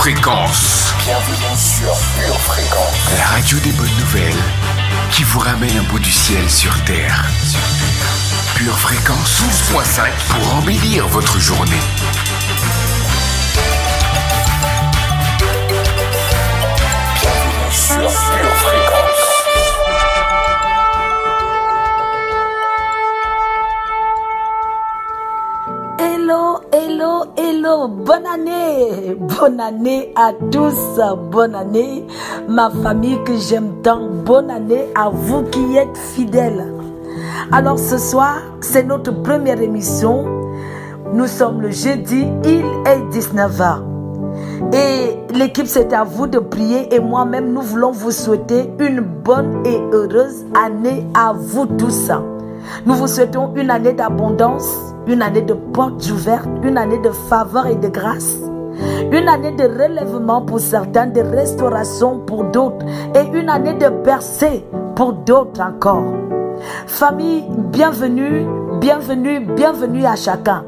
Fréquence. Bienvenue sur Pure Fréquence. La radio des bonnes nouvelles qui vous ramène un bout du ciel sur Terre. Pure Fréquence 12.5 pour embellir votre journée. Bienvenue sur Pure Fréquence. Hello, bonne année à tous, bonne année ma famille que j'aime tant, bonne année à vous qui êtes fidèles. Alors ce soir, c'est notre première émission, nous sommes le jeudi, il est 19h et l'équipe c'est à vous de prier et moi-même nous voulons vous souhaiter une bonne et heureuse année à vous tous. Nous vous souhaitons une année d'abondance, une année de portes ouvertes, une année de faveur et de grâce, une année de relèvement pour certains, de restauration pour d'autres et une année de percée pour d'autres encore. Famille, bienvenue à chacun.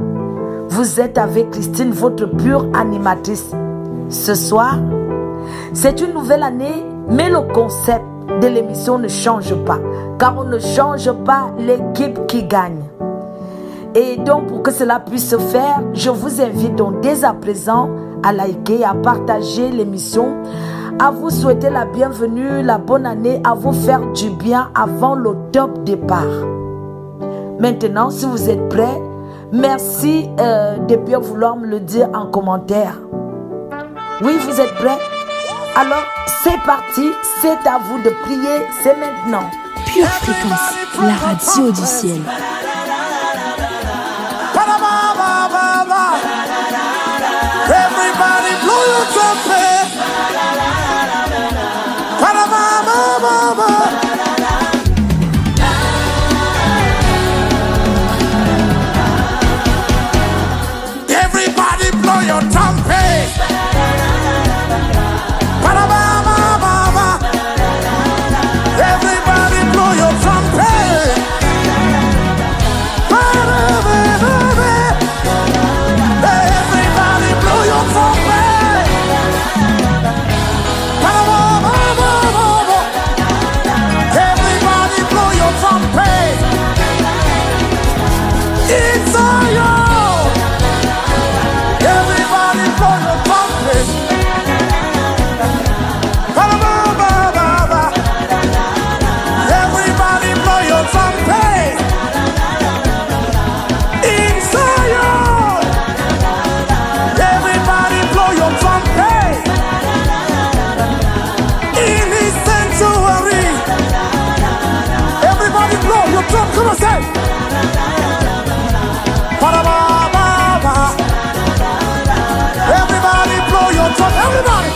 Vous êtes avec Christine, votre pure animatrice. Ce soir, c'est une nouvelle année, mais le concept de l'émission ne change pas, car on ne change pas l'équipe qui gagne. Et donc, pour que cela puisse se faire, je vous invite donc dès à présent à liker, à partager l'émission, à vous souhaiter la bienvenue, la bonne année, à vous faire du bien avant le top départ. Maintenant, si vous êtes prêts, merci de bien vouloir me le dire en commentaire. Oui, vous êtes prêts? Alors, c'est parti, c'est à vous de prier, c'est maintenant. Pure Fréquence, la radio du ciel. Everybody blow your trumpet. Everybody blow your trumpet. Everybody blow your trumpet. Everybody blow your trumpet. Everybody blow your trumpet. It's Zion. Everybody blow your trumpet. Everybody blow your trumpet. In Zion. Everybody blow your trumpet. In his sanctuary. Everybody blow your trumpet. Come on, say. Everybody blow your trumpet. Everybody.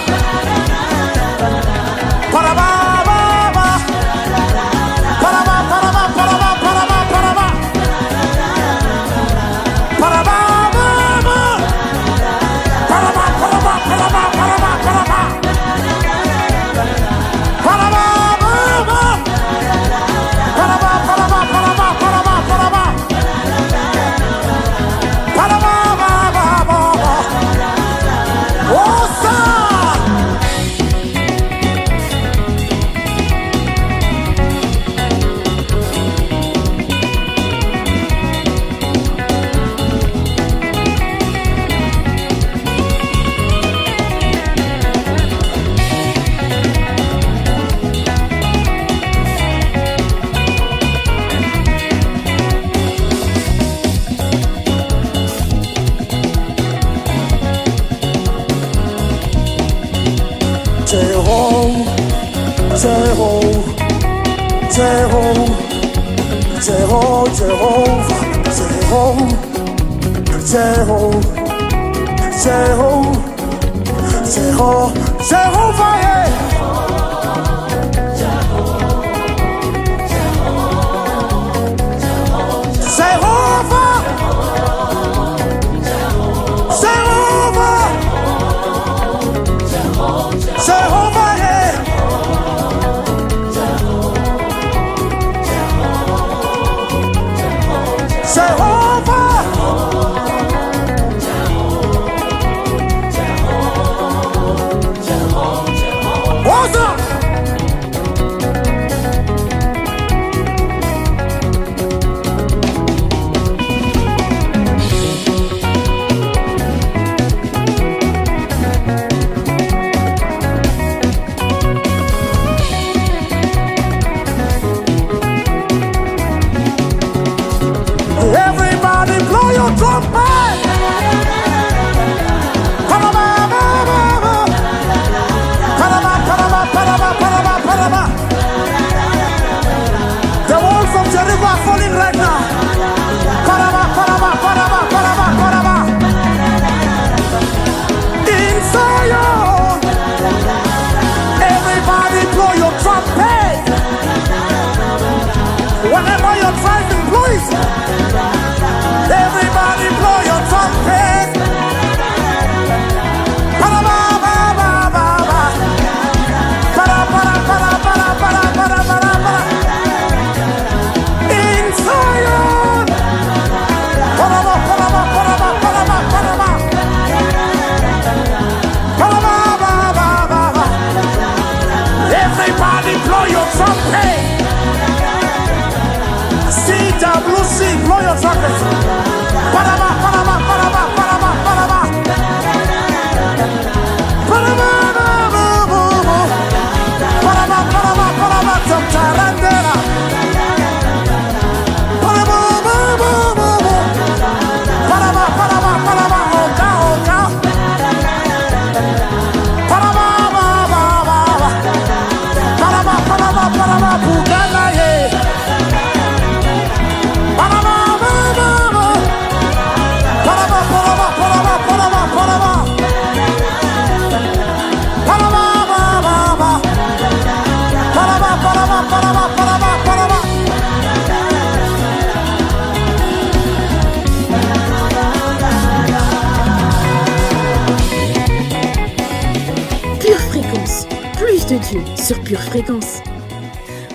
de Dieu sur Pure Fréquence.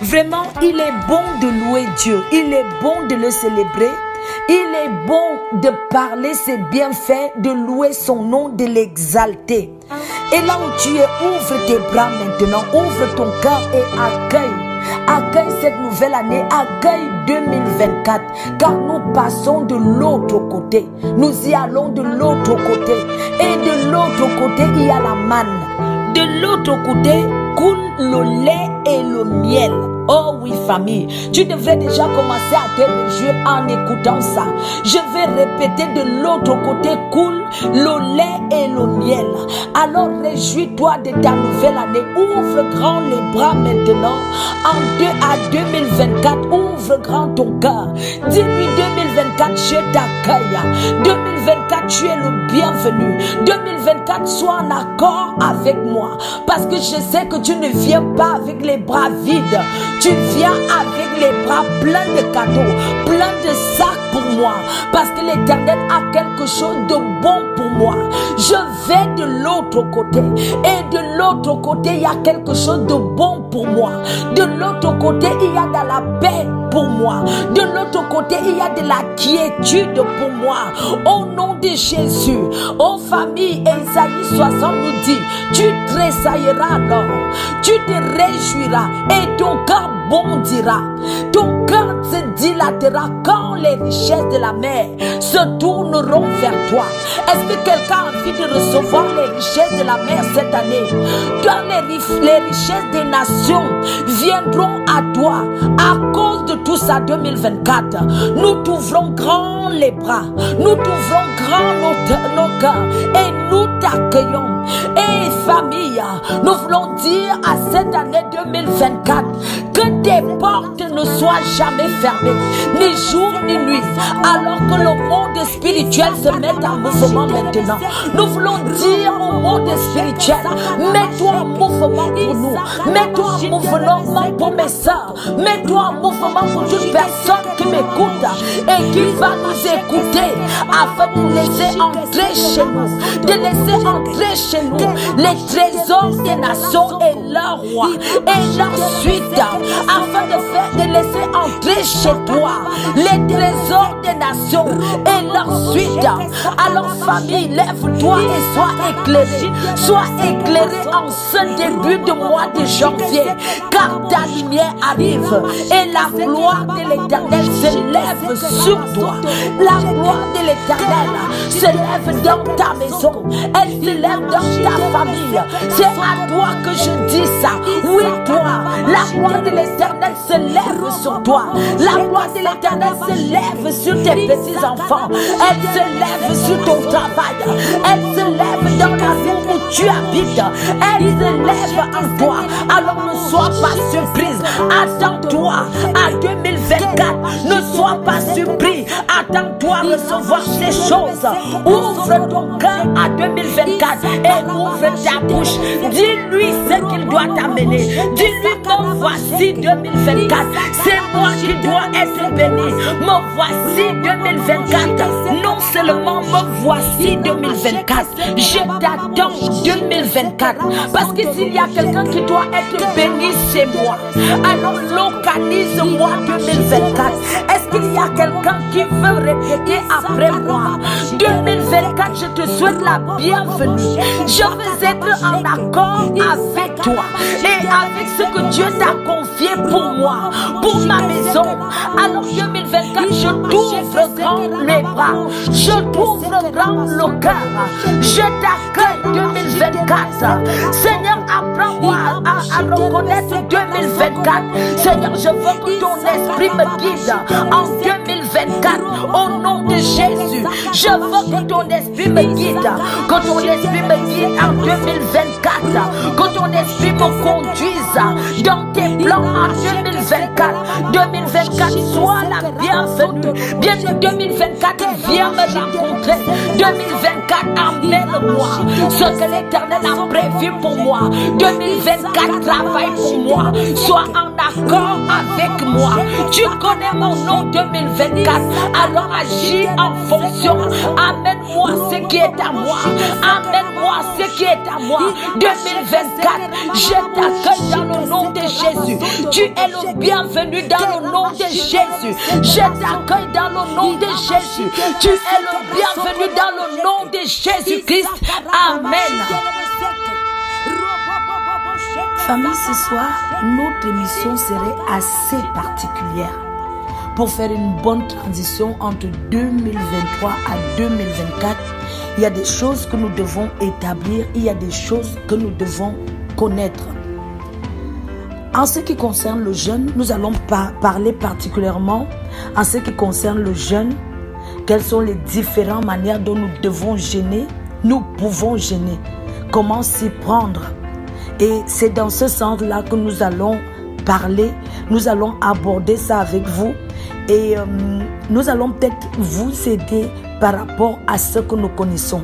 Vraiment, il est bon de louer Dieu. Il est bon de le célébrer. Il est bon de parler ses bienfaits, de louer son nom, de l'exalter. Et là où tu es, ouvre tes bras maintenant, ouvre ton cœur et accueille cette nouvelle année, accueille 2024, car nous passons de l'autre côté. Nous y allons de l'autre côté. Et de l'autre côté, il y a la manne. De l'autre côté, coule le lait et le miel. Oh oui, famille, tu devrais déjà commencer à te réjouir en écoutant ça. Je vais répéter, de l'autre côté coule le lait et le miel. Alors réjouis-toi de ta nouvelle année. Ouvre grand les bras maintenant. À 2024, ouvre grand ton cœur. Dis-lui 2024, je t'accueille. 2024, tu es le bienvenu. 2024, sois en accord avec moi. Parce que je sais que tu ne viens pas avec les bras vides. Tu viens avec les bras pleins de cadeaux, pleins de sacs pour moi. Parce que l'Éternel a quelque chose de bon pour moi. Je vais de l'autre côté. Et de l'autre côté, il y a quelque chose de bon pour moi. De l'autre côté, il y a de la paix pour moi. De l'autre côté, il y a de la quiétude pour moi. Au nom de Jésus, ô famille, Ésaïe 60 nous dit, tu tressailleras alors, tu te réjouiras et ton cœur bondira. Ton cœur se dilatera quand les richesses de la mer se tourneront vers toi. Est-ce que quelqu'un a envie de recevoir les richesses de la mer cette année? Quand les richesses des nations viendront à toi à cause de tout ça 2024, nous t'ouvrons grand les bras, nous t'ouvrons grand nos cœurs et nous t'accueillons. Et famille, nous voulons dire à cette année 2024 que tes portes ne soient jamais fermées, ni jour ni nuit, alors que le monde spirituel se met en mouvement maintenant. Nous voulons dire au monde spirituel, mets-toi en mouvement pour nous, mets-toi en mouvement pour mes soeurs, mets-toi en mouvement pour toute personne qui m'écoute et qui va nous écouter, afin de nous laisser entrer chez nous, de laisser entrer chez nous les trésors des nations et leurs rois et leur suite, afin de laisser entrer chez toi les trésors des nations et leur suite. Alors famille, lève-toi et sois éclairé en ce début de mois de janvier, car ta lumière arrive et la gloire de l'Éternel se lève sur toi. La gloire de l'Éternel se lève dans ta maison, elle se lève dans ta famille. C'est à toi que je dis ça. Oui, toi, la gloire de l'Éternel se lève sur toi. La gloire de l'Éternel se lève sur tes petits-enfants. Elle se lève sur ton travail. Elle se lève dans la ville où tu habites. Elle se lève en toi. Alors ne sois pas surprise. Attends-toi à 2024. Ne sois pas surpris. Attends-toi à recevoir ces choses. Ouvre ton cœur à 2024 et ouvre ta bouche. Dis-lui ce qu'il doit t'amener. Dis-lui, me voici 2024. C'est moi qui dois être béni. Me voici 2024. Non seulement me voici 2024. Je t'attends 2024. Parce que s'il y a quelqu'un qui doit être béni, c'est moi. Alors localise-moi 2024. Est-ce qu'il y a quelqu'un qui veut répéter après moi? 2024, je te souhaite la bienvenue. Je veux être en accord avec toi et avec ce que Dieu t'a confié pour moi, pour ma maison. Alors 2024, je t'ouvre grand les bras, je t'ouvre grand le cœur, je t'accueille 2024. Seigneur, apprends-moi à reconnaître 2024. Seigneur, je veux que ton esprit me guide en 2024 au nom de Jésus. Je veux que ton esprit me guide, que ton esprit me guide en 2024, que ton esprit me conduise dans tes plans en 2024. 2024, sois la bienvenue. Bien que 2024, viens me rencontrer. 2024, amène-moi ce que l'Éternel a prévu pour moi. 2024, travaille pour moi. Sois en accord avec moi. Tu connais mon nom 2024. Alors agis en fonction. Amène-moi ce qui est à moi. Amène-moi ce qui est à moi. 2024, je t'accueille dans le nom de Jésus. Tu es le bienvenu dans le nom de Jésus. Je t'accueille dans le nom de Jésus. Tu es le bienvenu dans le nom de Jésus-Christ. Amen. Famille, ce soir, notre émission serait assez particulière pour faire une bonne transition entre 2023 à 2024. Il y a des choses que nous devons établir, il y a des choses que nous devons connaître. En ce qui concerne le jeûne, nous allons parler particulièrement en ce qui concerne le jeûne. Quelles sont les différentes manières dont nous devons jeûner, nous pouvons jeûner, comment s'y prendre. Et c'est dans ce sens-là que nous allons parler, nous allons aborder ça avec vous et nous allons peut-être vous aider par rapport à ce que nous connaissons.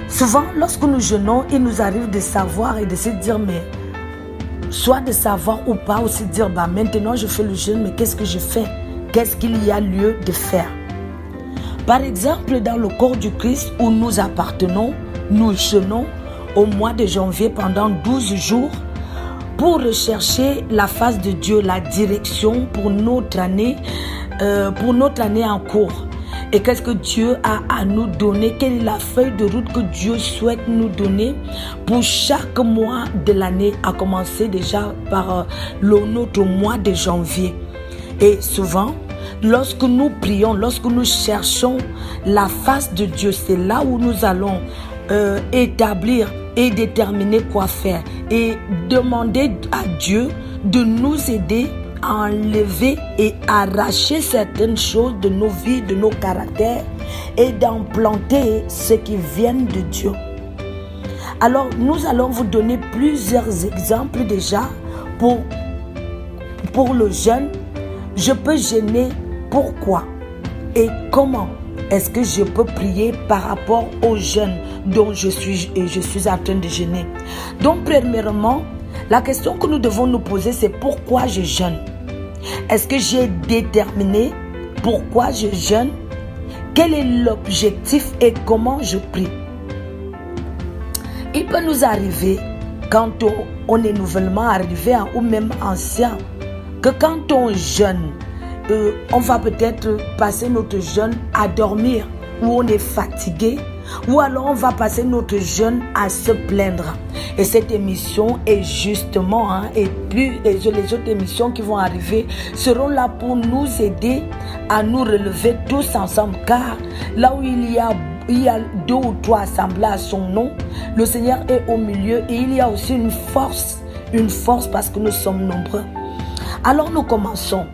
Souvent, lorsque nous jeûnons, il nous arrive de savoir et de se dire, mais soit de savoir ou pas, ou se dire, bah, maintenant je fais le jeûne, mais qu'est-ce que je fais? Qu'est-ce qu'il y a lieu de faire? Par exemple, dans le corps du Christ où nous appartenons, nous jeûnons au mois de janvier pendant 12 jours pour rechercher la face de Dieu, la direction pour notre année en cours. Et qu'est-ce que Dieu a à nous donner? Quelle est la feuille de route que Dieu souhaite nous donner pour chaque mois de l'année, à commencer déjà par notre mois de janvier. Et souvent, lorsque nous prions, lorsque nous cherchons la face de Dieu, c'est là où nous allons établir et déterminer quoi faire et demander à Dieu de nous aider à enlever et arracher certaines choses de nos vies, de nos caractères et d'implanter ce qui vient de Dieu. Alors nous allons vous donner plusieurs exemples déjà pour le jeûne. Je peux jeûner pourquoi et comment est-ce que je peux prier par rapport au jeûne dont je suis en train de jeûner. Donc premièrement, la question que nous devons nous poser, c'est pourquoi je jeûne. Est-ce que j'ai déterminé pourquoi je jeûne? Quel est l'objectif et comment je prie? Il peut nous arriver, quand on est nouvellement arrivé ou même ancien, que quand on jeûne, on va peut-être passer notre jeûne à dormir, ou on est fatigué, ou alors on va passer notre jeûne à se plaindre. Et cette émission est justement, et les autres émissions qui vont arriver seront là pour nous aider à nous relever tous ensemble. Car là où il y a 2 ou 3 assemblés à son nom, le Seigneur est au milieu et il y a aussi une force parce que nous sommes nombreux. Alors nous commençons.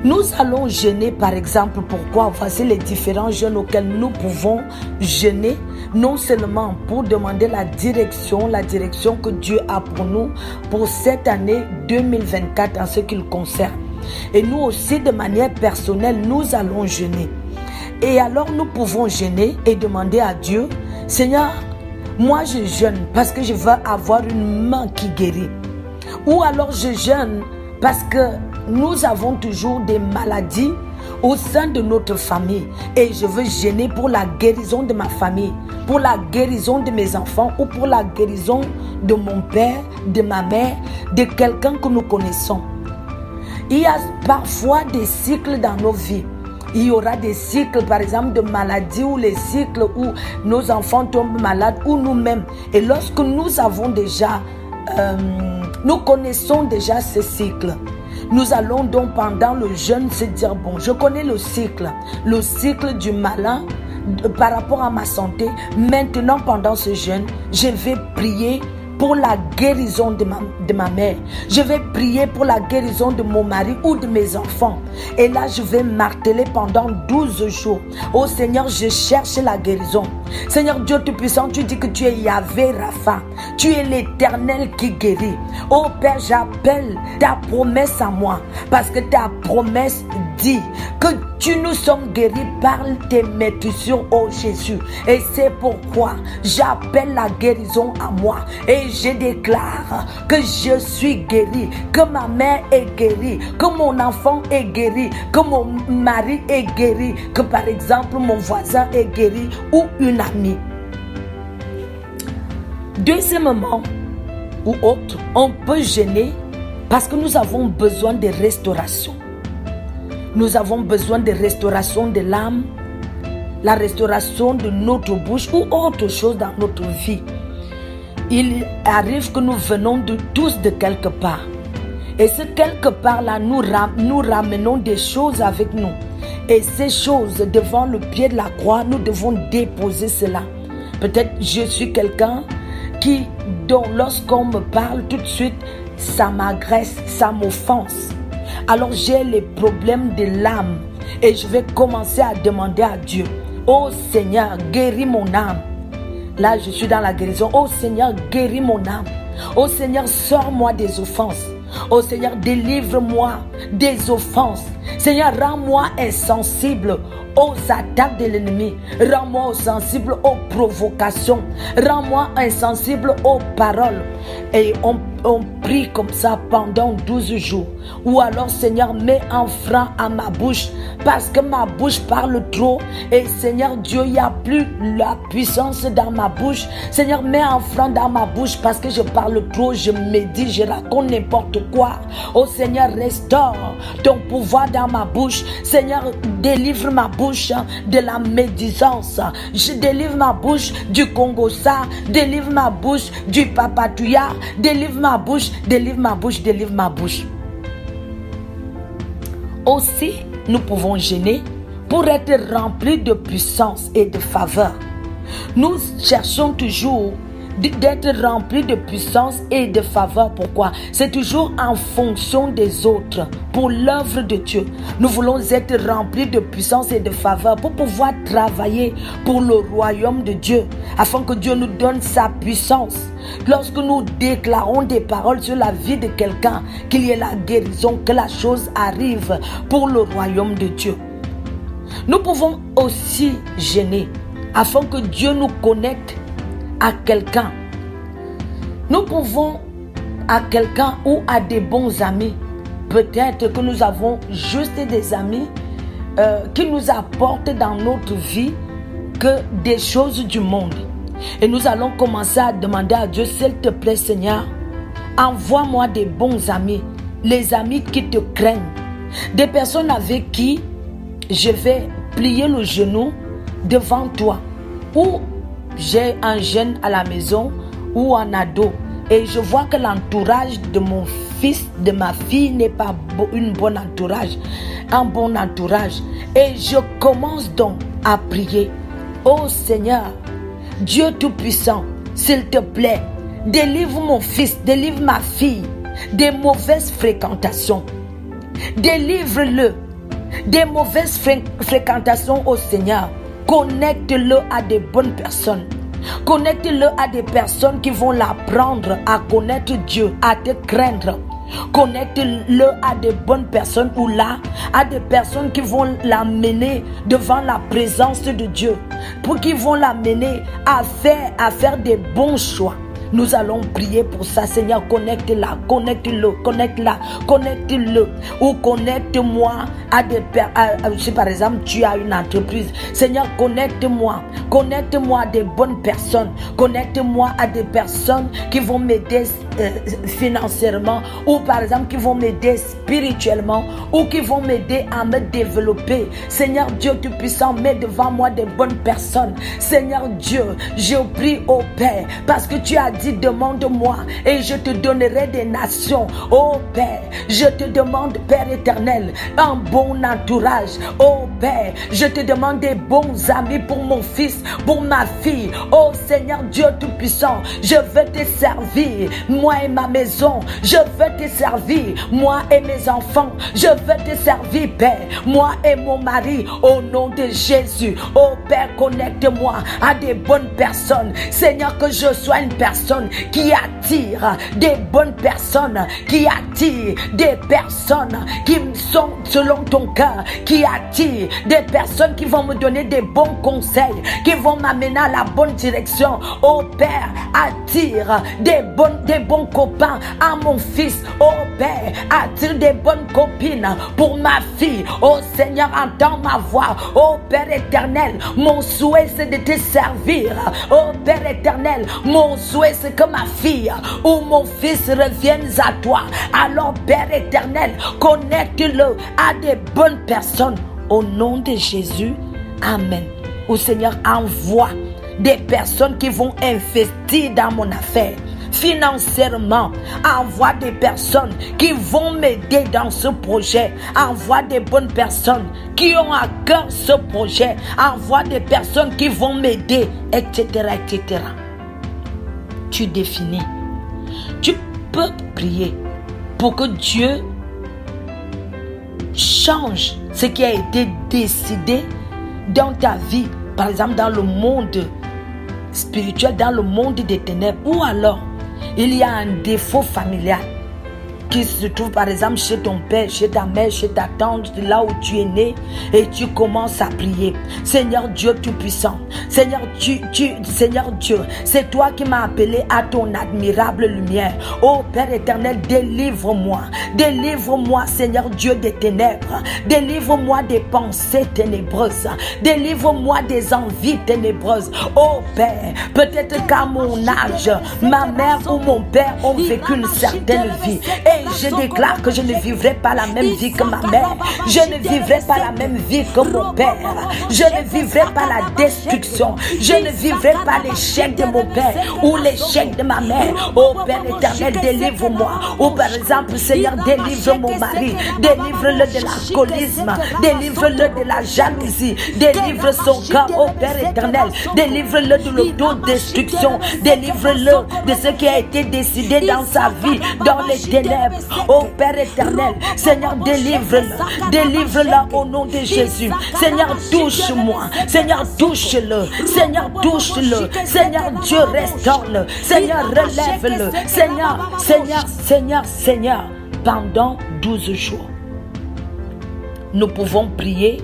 Nous allons jeûner par exemple. Pourquoi? Voici les différents jeûnes auxquels nous pouvons jeûner. Non seulement pour demander la direction que Dieu a pour nous pour cette année 2024 en ce qui le concerne. Et nous aussi de manière personnelle, nous allons jeûner. Et alors nous pouvons jeûner et demander à Dieu, Seigneur, moi je jeûne parce que je veux avoir une main qui guérit. Ou alors je jeûne parce que nous avons toujours des maladies au sein de notre famille et je veux jeûner pour la guérison de ma famille, pour la guérison de mes enfants ou pour la guérison de mon père, de ma mère, de quelqu'un que nous connaissons. Il y a parfois des cycles dans nos vies. il y aura des cycles, par exemple, de maladies ou les cycles où nos enfants tombent malades ou nous-mêmes. Et lorsque nous avons déjà, nous connaissons déjà ces cycles, nous allons donc pendant le jeûne se dire, bon, je connais le cycle du malin par rapport à ma santé. Maintenant, pendant ce jeûne, je vais prier pour la guérison de ma mère. Je vais prier pour la guérison de mon mari ou de mes enfants. Et là, je vais marteler pendant 12 jours. Oh Seigneur, je cherche la guérison. Seigneur Dieu Tout-Puissant, tu dis que tu es Yahvé Rapha. Tu es l'Éternel qui guérit. Oh Père, j'appelle ta promesse à moi. Parce que ta promesse dit que nous sommes guéris par tes meurtrissures, oh Jésus. Et c'est pourquoi j'appelle la guérison à moi. Et je déclare que je suis guéri, que ma mère est guérie, que mon enfant est guéri, que mon mari est guéri, que par exemple mon voisin est guéri ou une amie. Deuxièmement, ou autre, on peut jeûner parce que nous avons besoin de restauration. Nous avons besoin de restauration de l'âme, la restauration de notre bouche ou autre chose dans notre vie. Il arrive que nous venons tous de quelque part. Et ce quelque part-là, nous ramenons des choses avec nous. Et ces choses, devant le pied de la croix, nous devons déposer cela. Peut-être je suis quelqu'un dont lorsqu'on me parle tout de suite, ça m'agresse, ça m'offense. Alors j'ai les problèmes de l'âme. Et je vais commencer à demander à Dieu, oh Seigneur, guéris mon âme. Là, je suis dans la guérison. Oh Seigneur, guéris mon âme. Oh Seigneur, sors-moi des offenses. Oh Seigneur, délivre-moi des offenses. Seigneur, rends-moi insensible aux attaques de l'ennemi. Rends-moi sensible aux provocations. Rends-moi insensible aux paroles. Et on prie comme ça pendant 12 jours. Ou alors, Seigneur, mets un frein à ma bouche parce que ma bouche parle trop. Et Seigneur Dieu, il n'y a plus la puissance dans ma bouche. Seigneur, mets un frein dans ma bouche parce que je parle trop, je médite, je raconte n'importe quoi. Oh Seigneur, restaure ton pouvoir dans ma bouche. Seigneur, délivre ma bouche de la médisance. Je délivre ma bouche du Congo-ça. Délivre ma bouche du Papatouya. Délivre ma bouche, délivre ma bouche, délivre ma bouche. Aussi, nous pouvons jeûner pour être remplis de puissance et de faveur. Nous cherchons toujours d'être remplis de puissance et de faveur. Pourquoi? C'est toujours en fonction des autres, pour l'œuvre de Dieu. Nous voulons être remplis de puissance et de faveur pour pouvoir travailler pour le royaume de Dieu, afin que Dieu nous donne sa puissance. Lorsque nous déclarons des paroles sur la vie de quelqu'un, qu'il y ait la guérison, que la chose arrive pour le royaume de Dieu. Nous pouvons aussi jeûner afin que Dieu nous connecte à quelqu'un. Nous pouvons à quelqu'un ou à des bons amis. Peut-être que nous avons juste des amis qui nous apportent dans notre vie que des choses du monde. Et nous allons commencer à demander à Dieu, s'il te plaît Seigneur, envoie-moi des bons amis, les amis qui te craignent, des personnes avec qui je vais plier le genou devant toi, ou j'ai un jeune à la maison ou un ado et je vois que l'entourage de mon fils, de ma fille n'est pas un bon entourage, et je commence donc à prier. Oh Seigneur, Dieu Tout-Puissant, s'il te plaît, délivre mon fils, délivre ma fille des mauvaises fréquentations. Délivre-le des mauvaises fréquentations, au Seigneur. Connecte-le à des bonnes personnes. Connecte-le à des personnes qui vont l'apprendre à connaître Dieu, à te craindre. Connecte-le à des bonnes personnes ou là, à des personnes qui vont l'amener devant la présence de Dieu, pour qu'ils vont l'amener à faire des bons choix. Nous allons prier pour ça. Seigneur, connecte-la, connecte-le, connecte-la, connecte-le. Ou connecte-moi à des personnes. Si par exemple tu as une entreprise, Seigneur, connecte-moi à des bonnes personnes. Connecte-moi à des personnes qui vont m'aider financièrement, ou par exemple qui vont m'aider spirituellement, ou qui vont m'aider à me développer. Seigneur Dieu Tout-Puissant, mets devant moi des bonnes personnes. Seigneur Dieu, je prie au Père, parce que tu as dit demande-moi et je te donnerai des nations. Oh Père, je te demande, Père éternel, un bon entourage. Oh Père, je te demande des bons amis pour mon fils, pour ma fille. Oh Seigneur Dieu Tout-Puissant, je veux te servir, moi et ma maison. Je veux te servir, moi et mes enfants. Je veux te servir, Père, moi et mon mari, au nom de Jésus. Oh Père, connecte-moi à des bonnes personnes. Seigneur, que je sois une personne qui attire des bonnes personnes, qui attire des personnes qui sont selon ton cœur, qui attire des personnes qui vont me donner des bons conseils, qui vont m'amener à la bonne direction. Oh Père, attire des bons copains à mon fils. Oh Père, attire des bonnes copines pour ma fille. Oh Seigneur, entends ma voix. Oh Père éternel, mon souhait c'est de te servir. Oh Père éternel, mon souhait c'est que ma fille ou mon fils reviennent à toi. Alors Père éternel, connecte-le à des bonnes personnes. Au nom de Jésus, amen. Oh Seigneur, envoie des personnes qui vont investir dans mon affaire. Financièrement, envoie des personnes qui vont m'aider dans ce projet. Envoie des bonnes personnes qui ont à cœur ce projet. Envoie des personnes qui vont m'aider, etc., etc. Tu définis. Tu peux prier pour que Dieu change ce qui a été décidé dans ta vie. Par exemple, dans le monde spirituel, dans le monde des ténèbres. Ou alors, il y a un défaut familial qui se trouve par exemple chez ton père, chez ta mère, chez ta tante, là où tu es né, et tu commences à prier. Seigneur Dieu Tout-Puissant, Seigneur Dieu, c'est toi qui m'as appelé à ton admirable lumière. Oh Père éternel, délivre-moi. Délivre-moi, Seigneur Dieu, des ténèbres. Délivre-moi des pensées ténébreuses. Délivre-moi des envies ténébreuses. Oh Père, peut-être qu'à mon âge, ma mère ou mon père ont vécu une certaine vie. Et je déclare que je ne vivrai pas la même vie que ma mère. Je ne vivrai pas la même vie que mon père. Je ne vivrai pas la destruction. Je ne vivrai pas l'échec de mon père ou l'échec de ma mère. Oh Père éternel, délivre-moi. Ou par exemple, Seigneur, délivre mon mari. Délivre-le de l'alcoolisme. Délivre-le de la jalousie. Délivre son cœur, oh Père éternel. Délivre-le de l'autodestruction. Délivre-le de ce qui a été décidé dans sa vie, dans les ténèbres. Oh Père éternel, Seigneur, délivre-le. Délivre-le au nom de Jésus. Seigneur, touche-moi. Seigneur, touche-le. Seigneur, touche-le. Seigneur Dieu, restaure-le. Seigneur, relève-le. Seigneur, pendant 12 jours, nous pouvons prier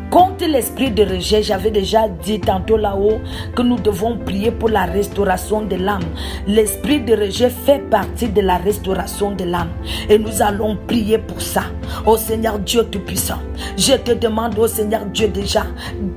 contre l'esprit de rejet. J'avais déjà dit tantôt là-haut que nous devons prier pour la restauration de l'âme. L'esprit de rejet fait partie de la restauration de l'âme. Et nous allons prier pour ça. Oh Seigneur Dieu Tout-Puissant, je te demande, oh Seigneur Dieu, déjà,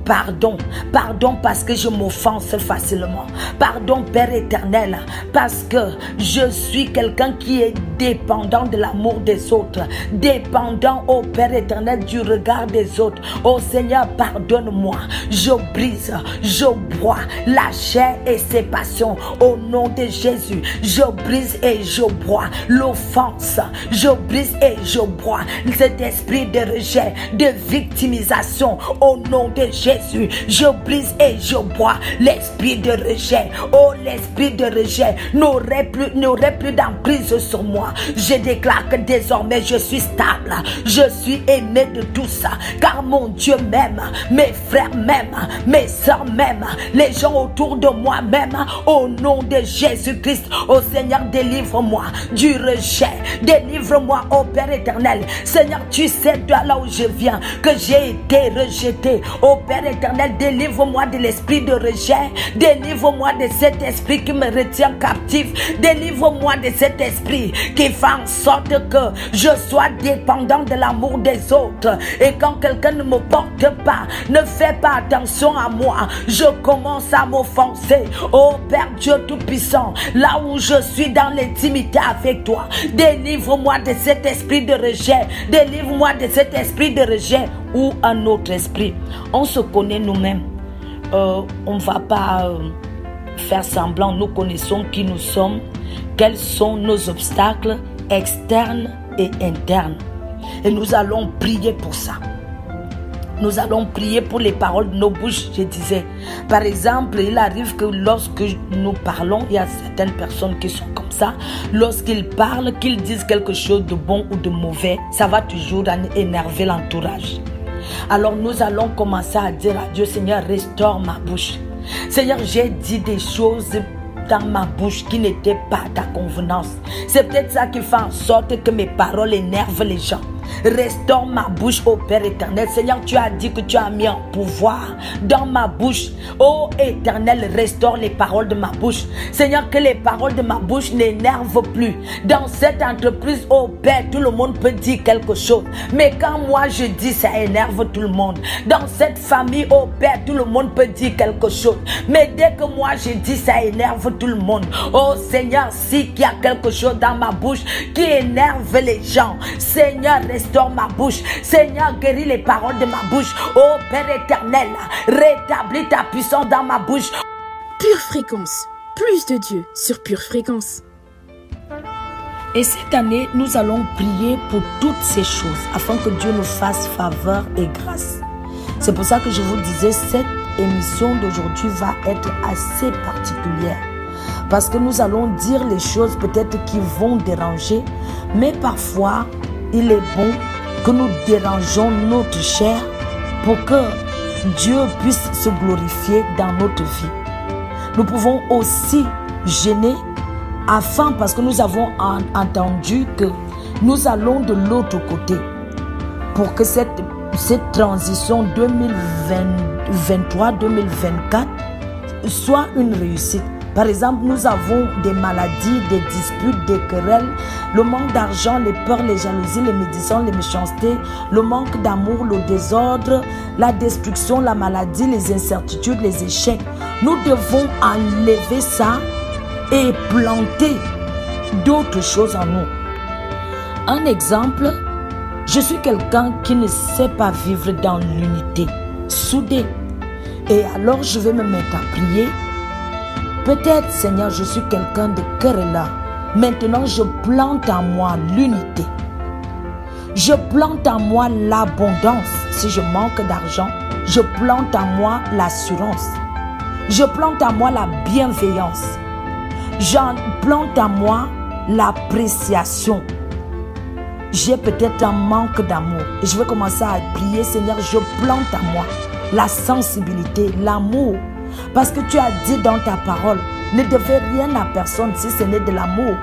pardon. Pardon parce que je m'offense facilement. Pardon Père éternel, parce que je suis quelqu'un qui est dépendant de l'amour des autres. Dépendant, oh Père éternel, du regard des autres. Oh Seigneur, pardonne-moi. Je brise, je bois la chair et ses passions. Au nom de Jésus, je brise et je bois l'offense. Je brise et je bois cet esprit de rejet, de victimisation. Au nom de Jésus, je brise et je bois l'esprit de rejet. Oh, l'esprit de rejet n'aurait plus d'emprise sur moi. moi. Je déclare que désormais je suis stable. Je suis aimé de tous, car mon Dieu m'aime, mes frères m'aiment, mes soeurs m'aiment, les gens autour de moi m'aiment. Au nom de Jésus-Christ, ô Seigneur, délivre-moi du rejet. Délivre-moi, ô Père éternel. Seigneur, tu sais de là où je viens, que j'ai été rejeté. Ô Père éternel, délivre-moi de l'esprit de rejet. Délivre-moi de cet esprit qui me retient captif. Délivre-moi de cet esprit qui fait en sorte que je sois dépendant de l'amour des autres. Et quand quelqu'un ne me porte pas, ne fait pas attention à moi, je commence à m'offenser. Oh Père Dieu Tout-Puissant, là où je suis dans l'intimité avec toi, délivre-moi de cet esprit de rejet. Délivre-moi de cet esprit de rejet ou un autre esprit. On se connaît nous-mêmes. On ne va pas faire semblant. Nous connaissons qui nous sommes, quels sont nos obstacles externes et internes. Et nous allons prier pour ça. Nous allons prier pour les paroles de nos bouches, je disais. Par exemple, il arrive que lorsque nous parlons, il y a certaines personnes qui sont comme ça. Lorsqu'ils parlent, qu'ils disent quelque chose de bon ou de mauvais, ça va toujours énerver l'entourage. Alors nous allons commencer à dire à Dieu, Seigneur, restaure ma bouche. Seigneur, j'ai dit des choses dans ma bouche qui n'étaient pas à ta convenance. C'est peut-être ça qui fait en sorte que mes paroles énervent les gens. Restaure ma bouche, ô Père éternel. Seigneur, tu as dit que tu as mis un pouvoir dans ma bouche. Ô Éternel, restaure les paroles de ma bouche. Seigneur, que les paroles de ma bouche n'énervent plus. Dans cette entreprise, ô Père, tout le monde peut dire quelque chose. Mais quand moi je dis, ça énerve tout le monde. Dans cette famille, ô Père, tout le monde peut dire quelque chose. Mais dès que moi je dis, ça énerve tout le monde. Ô Seigneur, si il y a quelque chose dans ma bouche qui énerve les gens, Seigneur, restaure ma bouche. Seigneur, guéris les paroles de ma bouche. Ô Père éternel, rétablis ta puissance dans ma bouche. Pure Fréquence, plus de Dieu sur Pure Fréquence. Et cette année, nous allons prier pour toutes ces choses afin que Dieu nous fasse faveur et grâce. C'est pour ça que je vous disais, cette émission d'aujourd'hui va être assez particulière. Parce que nous allons dire les choses peut-être qui vont déranger, mais parfois, il est bon que nous dérangeons notre chair pour que Dieu puisse se glorifier dans notre vie. Nous pouvons aussi gêner afin, parce que nous avons entendu que nous allons de l'autre côté pour que cette transition 2023-2024 soit une réussite. Par exemple, nous avons des maladies, des disputes, des querelles, le manque d'argent, les peurs, les jalousies, les médisances, les méchancetés, le manque d'amour, le désordre, la destruction, la maladie, les incertitudes, les échecs. Nous devons enlever ça et planter d'autres choses en nous. Un exemple, je suis quelqu'un qui ne sait pas vivre dans l'unité, soudé. Et alors je vais me mettre à prier. Peut-être, Seigneur, je suis quelqu'un de querelleur. Maintenant, je plante en moi l'unité. Je plante en moi l'abondance. Si je manque d'argent, je plante en moi l'assurance. Je plante en moi la bienveillance. J'en plante en moi l'appréciation. J'ai peut-être un manque d'amour. Et je vais commencer à prier, Seigneur, je plante en moi la sensibilité, l'amour. Parce que tu as dit dans ta parole, ne devez rien à personne si ce n'est de l'amour.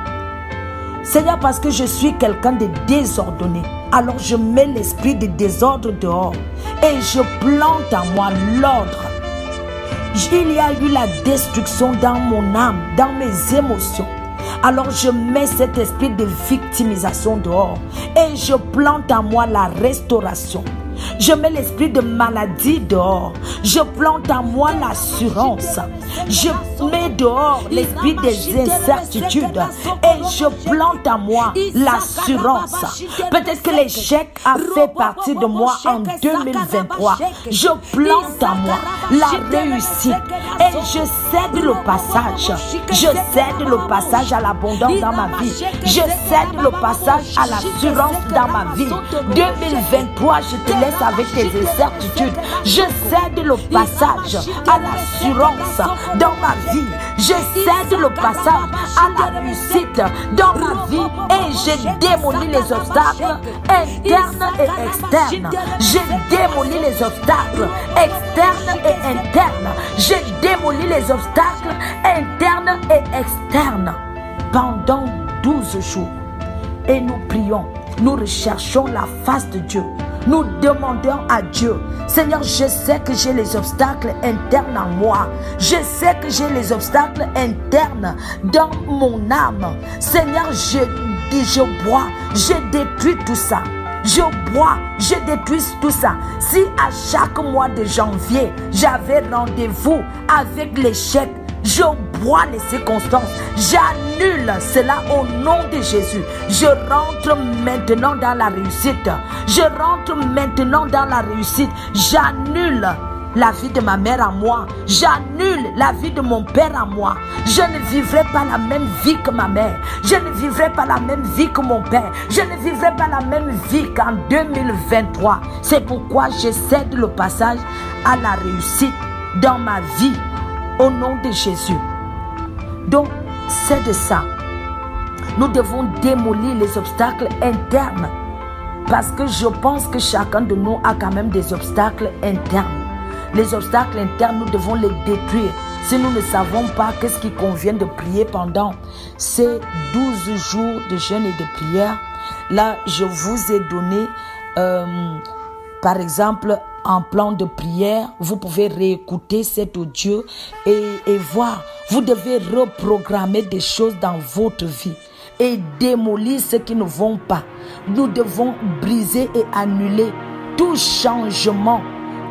Seigneur, parce que je suis quelqu'un de désordonné, alors je mets l'esprit de désordre dehors et je plante en moi l'ordre. Il y a eu la destruction dans mon âme, dans mes émotions. Alors je mets cet esprit de victimisation dehors et je plante en moi la restauration. Je mets l'esprit de maladie dehors. Je plante en moi l'assurance. Je mets dehors l'esprit des incertitudes. Et je plante en moi l'assurance. Peut-être que l'échec a fait partie de moi en 2023. Je plante en moi la réussite. Et je cède le passage. Je cède le passage à l'abondance dans ma vie. Je cède le passage à l'assurance dans ma vie. 2023, je te laisse tristesse, avec tes incertitudes. Je cède le passage à l'assurance dans ma vie. Je cède le passage à la réussite dans ma vie et je démolis les obstacles internes et externes. Je démolis les obstacles externes et internes. Je démolis les obstacles internes et externes pendant 12 jours. Et nous prions, nous recherchons la face de Dieu. Nous demandons à Dieu, Seigneur, je sais que j'ai les obstacles internes en moi. Je sais que j'ai les obstacles internes dans mon âme. Seigneur, je bois, je détruis tout ça. Je bois, je détruis tout ça. Si à chaque mois de janvier, j'avais rendez-vous avec l'échec, je bois les circonstances. J'annule cela au nom de Jésus. Je rentre maintenant dans la réussite. Je rentre maintenant dans la réussite. J'annule la vie de ma mère à moi. J'annule la vie de mon père à moi. Je ne vivrai pas la même vie que ma mère. Je ne vivrai pas la même vie que mon père. Je ne vivrai pas la même vie qu'en 2023. C'est pourquoi je cède le passage à la réussite dans ma vie. Au nom de Jésus. Donc, c'est de ça. Nous devons démolir les obstacles internes. Parce que je pense que chacun de nous a quand même des obstacles internes. Les obstacles internes, nous devons les détruire. Si nous ne savons pas qu'est-ce qui convient de prier pendant ces 12 jours de jeûne et de prière, là, je vous ai donné, par exemple, en plan de prière. Vous pouvez réécouter cet audio et voir. Vous devez reprogrammer des choses dans votre vie et démolir ce qui ne vont pas. Nous devons briser et annuler tout changement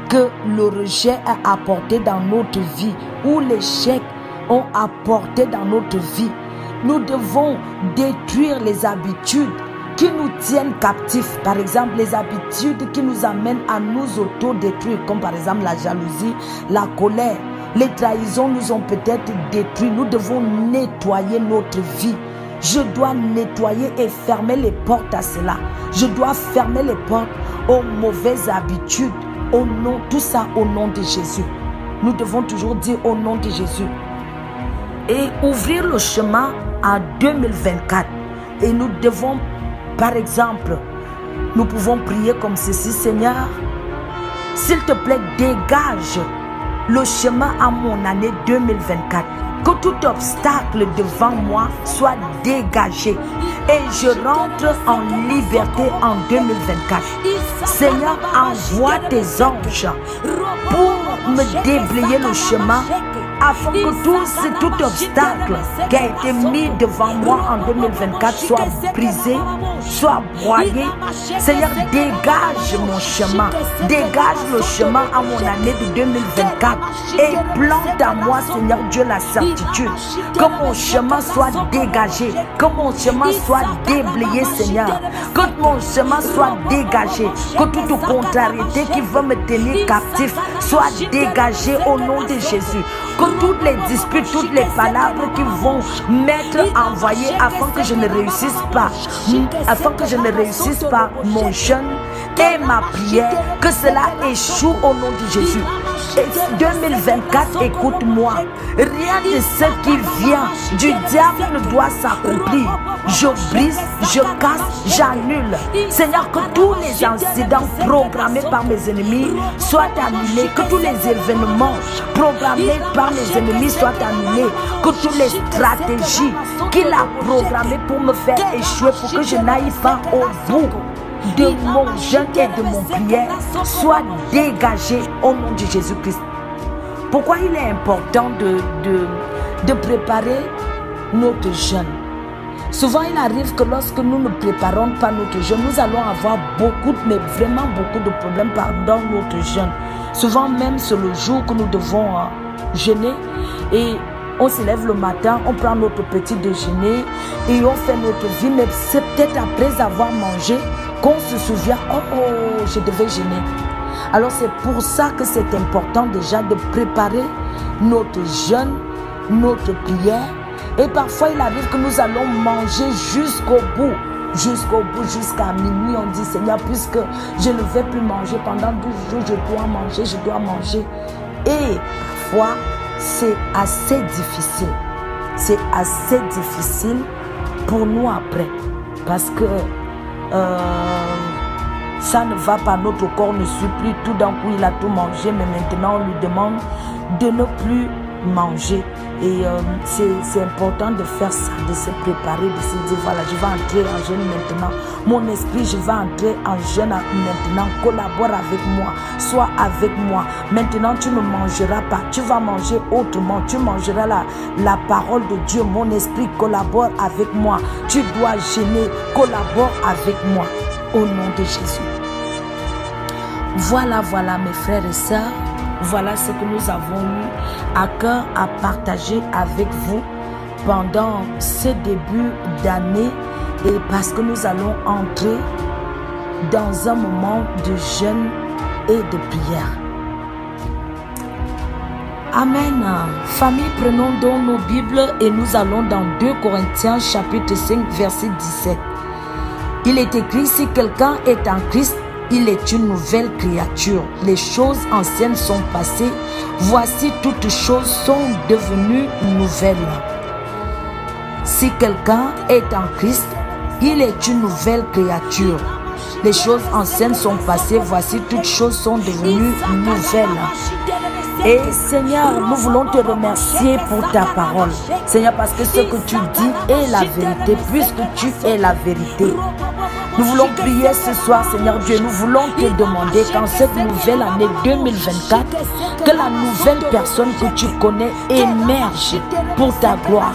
que le rejet a apporté dans notre vie ou l'échec ont apporté dans notre vie. Nous devons détruire les habitudes qui nous tiennent captifs. Par exemple, les habitudes qui nous amènent à nous auto-détruire, comme par exemple la jalousie, la colère. Les trahisons nous ont peut-être détruits. Nous devons nettoyer notre vie. Je dois nettoyer et fermer les portes à cela. Je dois fermer les portes aux mauvaises habitudes. Au nom, tout ça au nom de Jésus. Nous devons toujours dire au nom de Jésus. Et ouvrir le chemin à 2024. Et nous devons, par exemple, nous pouvons prier comme ceci. Seigneur, s'il te plaît, dégage le chemin à mon année 2024. Que tout obstacle devant moi soit dégagé. Et je rentre en liberté en 2024. Seigneur, envoie tes anges pour me déblayer le chemin, afin que tout obstacle qui a été mis devant moi en 2024 soit brisé, soit broyé. Seigneur, dégage mon chemin, dégage le chemin à mon année de 2024 et plante à moi, Seigneur Dieu, la certitude que mon chemin soit dégagé, que mon chemin soit déblayé, Seigneur, que mon chemin soit dégagé, que toute contrariété qui veut me tenir captif soit dégagée au nom de Jésus. Que toutes les disputes, toutes les palabres qui vont m'être envoyées afin que je ne réussisse pas, mon jeûne et ma prière, que cela échoue au nom de Jésus. Et 2024, écoute-moi, rien de ce qui vient du diable ne doit s'accomplir. Je brise, je casse, j'annule. Seigneur, que tous les incidents programmés par mes ennemis soient annulés, que tous les événements programmés par mes ennemis soient annulés, que toutes les stratégies qu'il a programmées pour me faire échouer, pour que je n'aille pas au bout de mon jeûne et de mon prière soit dégagé au nom de Jésus-Christ. Pourquoi il est important de préparer notre jeûne? Souvent il arrive que lorsque nous ne préparons pas notre jeûne, nous allons avoir mais vraiment beaucoup de problèmes pendant notre jeûne. Souvent même c'est le jour que nous devons jeûner et on se lève le matin, on prend notre petit déjeuner et on fait notre vie, mais c'est peut-être après avoir mangé qu'on se souvient, oh, je devais jeûner. Alors c'est pour ça que c'est important déjà de préparer notre jeûne, notre prière. Et parfois il arrive que nous allons manger jusqu'au bout. jusqu'au bout, jusqu'à minuit. On dit, Seigneur, puisque je ne vais plus manger pendant 12 jours, je dois manger. Et parfois, c'est assez difficile. C'est assez difficile pour nous après. Parce que ça ne va pas, notre corps ne suit plus. Tout d'un coup, il a tout mangé, mais maintenant, on lui demande de ne plus manger. Et c'est important de faire ça, de se préparer, de se dire, voilà, je vais entrer en jeûne maintenant. Mon esprit, je vais entrer en jeûne maintenant. Collabore avec moi, sois avec moi. Maintenant, tu ne mangeras pas, tu vas manger autrement. Tu mangeras la parole de Dieu. Mon esprit, collabore avec moi. Tu dois jeûner, collabore avec moi. Au nom de Jésus. Voilà, mes frères et sœurs. Voilà ce que nous avons eu à cœur à partager avec vous pendant ce début d'année, et parce que nous allons entrer dans un moment de jeûne et de prière. Amen. Famille, prenons donc nos Bibles et nous allons dans 2 Corinthiens chapitre 5 verset 17. Il est écrit, si quelqu'un est en Christ, il est une nouvelle créature. Les choses anciennes sont passées. Voici, toutes choses sont devenues nouvelles. Si quelqu'un est en Christ, il est une nouvelle créature. Les choses anciennes sont passées. Voici, toutes choses sont devenues nouvelles. Et Seigneur, nous voulons te remercier pour ta parole. Seigneur, parce que ce que tu dis est la vérité, puisque tu es la vérité. Nous voulons prier ce soir, Seigneur Dieu. Nous voulons te demander qu'en cette nouvelle année 2024, que la nouvelle personne que tu connais émerge pour ta gloire.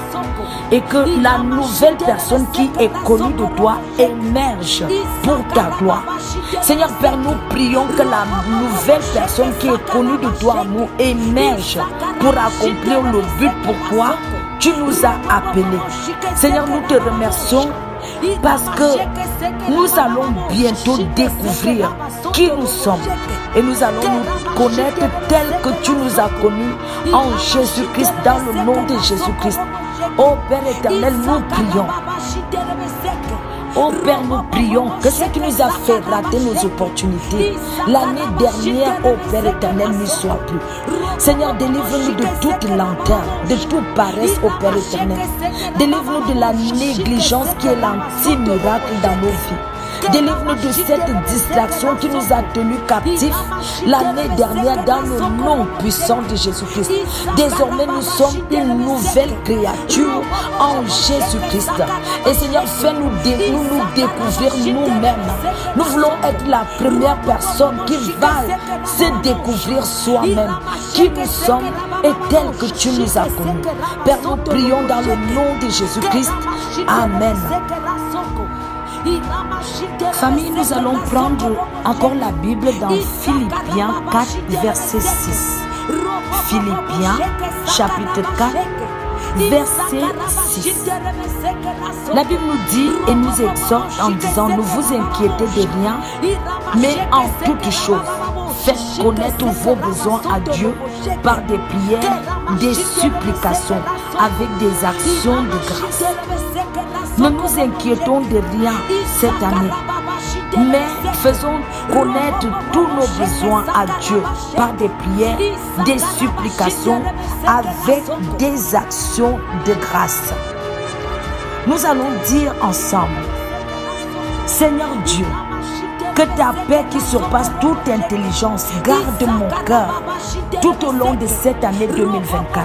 Et que la nouvelle personne qui est connue de toi émerge pour ta gloire. Seigneur Père, nous prions que la nouvelle personne qui est connue de toi nous émerge pour accomplir le but pourquoi tu nous as appelés. Seigneur, nous te remercions parce que nous allons bientôt découvrir qui nous sommes. Et nous allons nous connaître tel que tu nous as connus en Jésus-Christ, dans le nom de Jésus-Christ. Ô Père éternel, nous prions. Ô Père, nous prions que ce qui nous a fait rater nos opportunités l'année dernière, ô Père éternel, n'y soit plus. Seigneur, délivre-nous de toute lenteur, de toute paresse, ô Père éternel. Délivre-nous de la négligence qui est l'anti-miracle dans nos vies. Délivre-nous de cette distraction qui nous a tenus captifs l'année dernière dans le nom puissant de Jésus-Christ. Désormais, nous sommes une nouvelle créature en Jésus-Christ. Et Seigneur, fais-nous nous découvrir nous-mêmes. Nous voulons être la première personne qui va se découvrir soi-même, qui nous sommes et tel que tu nous as connus. Père, nous prions dans le nom de Jésus-Christ. Amen. Famille, nous allons prendre encore la Bible dans Philippiens 4, verset 6. Philippiens, chapitre 4, verset 6. La Bible nous dit et nous exhorte en disant, ne vous inquiétez de rien, mais en toutes choses, faites connaître vos besoins à Dieu par des prières, des supplications, avec des actions de grâce. Ne nous inquiétons de rien cette année, mais faisons connaître tous nos besoins à Dieu par des prières, des supplications, avec des actions de grâce. Nous allons dire ensemble, Seigneur Dieu, que ta paix qui surpasse toute intelligence garde mon cœur tout au long de cette année 2024.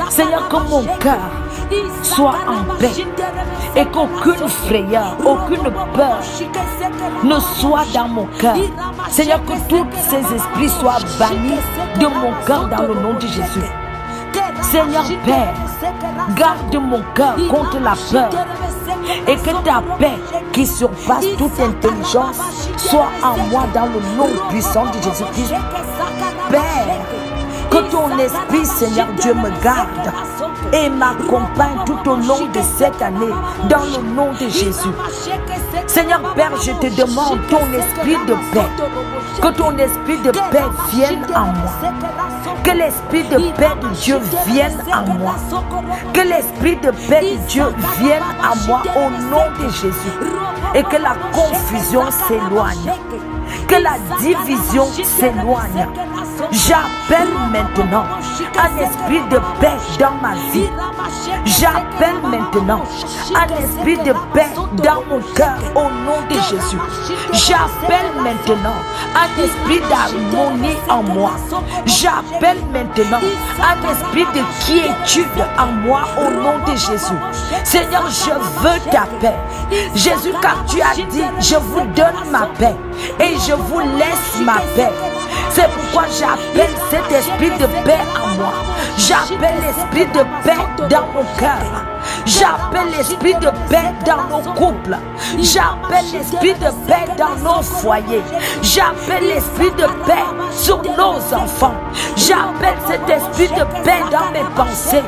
Seigneur, que mon cœur soit en paix et qu'aucune frayeur, aucune peur ne soit dans mon cœur. Seigneur, que tous ces esprits soient bannis de mon cœur dans le nom de Jésus. Seigneur Père, garde mon cœur contre la peur et que ta paix qui surpasse toute intelligence soit en moi dans le nom puissant de Jésus-Christ. Père, que ton esprit, Seigneur Dieu, me garde et m'accompagne tout au long de cette année, dans le nom de Jésus. Seigneur Père, je te demande ton esprit de paix, que ton esprit de paix vienne en moi, que l'esprit de paix de Dieu vienne en moi, que l'esprit de paix de Dieu vienne en moi au nom de Jésus, et que la confusion s'éloigne, que la division s'éloigne. J'appelle maintenant un esprit de paix dans ma vie. J'appelle maintenant un esprit de paix dans mon cœur au nom de Jésus. J'appelle maintenant un esprit d'harmonie en moi. J'appelle maintenant un esprit de quiétude en moi au nom de Jésus. Seigneur, je veux ta paix. Jésus, car tu as dit, je vous donne ma paix et je vous laisse ma paix. C'est pourquoi j'appelle cet esprit de paix en moi. J'appelle l'esprit de paix dans mon cœur. J'appelle l'esprit de paix dans nos couples. J'appelle l'esprit de paix dans nos foyers. J'appelle l'esprit de paix sur nos enfants. J'appelle cet esprit de paix dans mes pensées.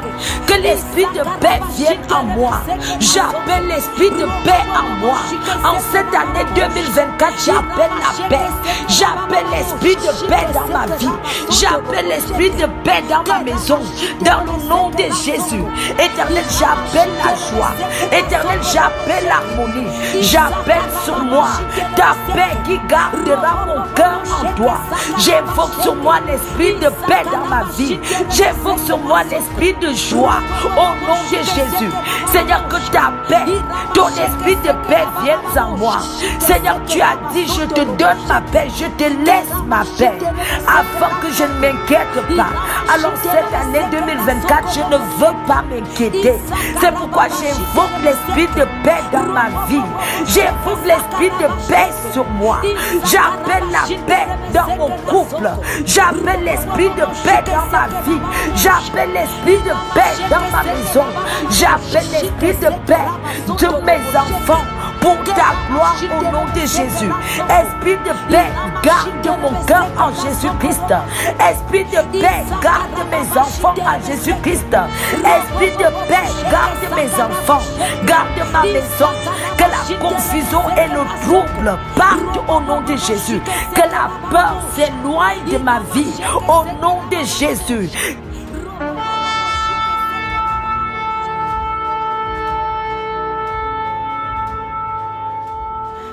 Que l'esprit de paix vienne en moi. J'appelle l'esprit de paix en moi. En cette année 2024, j'appelle la paix. J'appelle l'esprit de paix dans ma vie. J'appelle l'esprit de paix dans ma maison. Dans le nom de Jésus. Éternel, j'appelle la joie. Éternel, j'appelle l'harmonie. J'appelle sur moi ta paix qui gardera mon cœur en toi. J'invoque sur moi l'esprit de paix dans ma vie. J'invoque sur moi l'esprit de joie au nom de Jésus. Seigneur, que ta paix, ton esprit de paix vienne en moi. Seigneur, tu as dit, je te donne ma paix, je te laisse ma paix, afin que je ne m'inquiète pas. Alors cette année 2024, je ne veux pas m'inquiéter. C'est pourquoi j'invoque l'esprit de paix dans ma vie. J'invoque l'esprit de paix sur moi. J'appelle la paix dans mon couple. J'appelle l'esprit de paix dans ma vie. J'appelle l'esprit de paix dans ma maison. J'appelle l'esprit de paix de mes enfants. Pour ta gloire au nom de Jésus. Esprit de paix, garde mon cœur en Jésus-Christ. Esprit de paix, garde mes enfants en Jésus-Christ. Esprit de paix, garde mes enfants. Garde ma maison. Que la confusion et le trouble partent au nom de Jésus. Que la peur s'éloigne de ma vie au nom de Jésus.